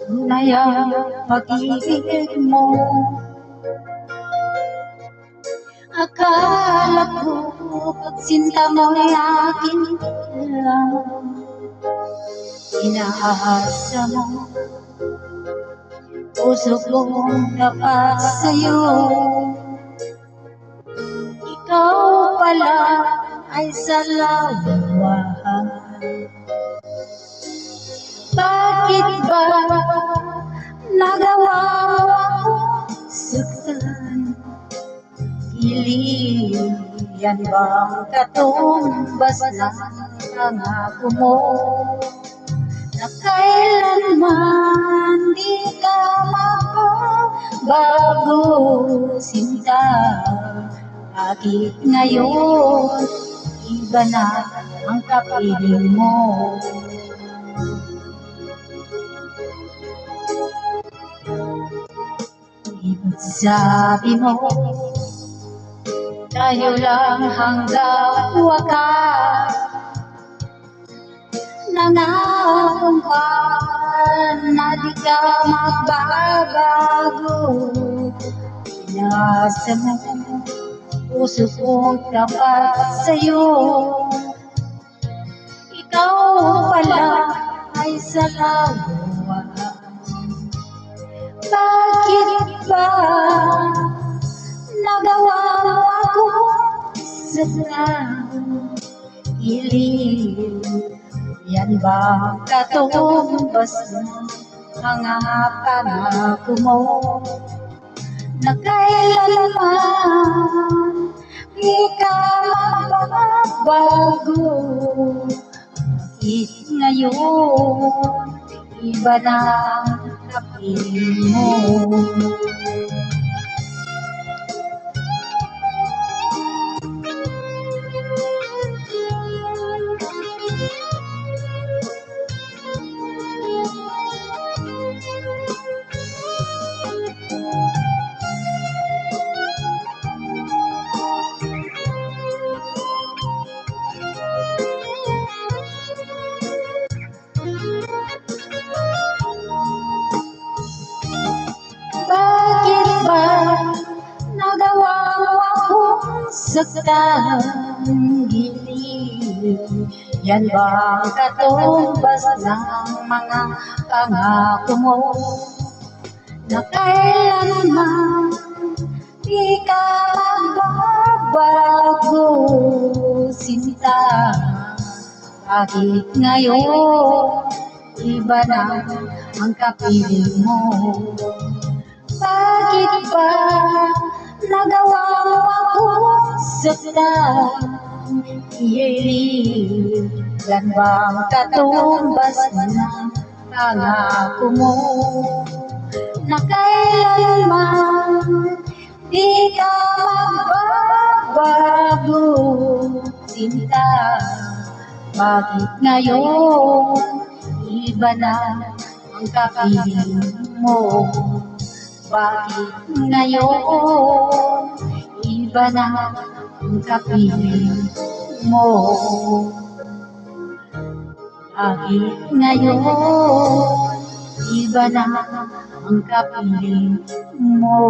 tunay ang pag-ibig mo. Akala ko pagsinta mo'y akin lang, inaasa mo puso kong tapat sa'yo. Ikaw pala ay salawahan. Bakit ba nagawa mo akong saktan? Yan bang katumbas ng pangako mo, na kailanman di ka magbabago, sinta? Bakit ngayon iba na ang kapiling mo? Sabi mo tayo lang hanggang wakas, nangakumpan na di ka magbabago. Inasa mo puso kong tapat sa'yo. Ikaw pala ay salawahan. Bakit ba nagawa mo ako saktan? Yan ba katumbas ng mga pangako mo, na kailanman di ka magbabago? Bakit ngayon iba na ang kapiling mo? Bakit ba nagawa mo akong saktan? Yan ba ang katumbas ng mga pangako mo, na kailanman di ka magbabago, sinta? Bakit ngayon iba na ang kapiling mo? Bakit ba nagawa mo akong saktan? Yan ba ang katumbas ng pangako mo, na kailanman di ka magbabago, sinta? Bakit ngayon iba na ang kapiling mo? Bakit ngayon iba na ang kapiling mo? Bakit ngayon iba na ang kapiling mo?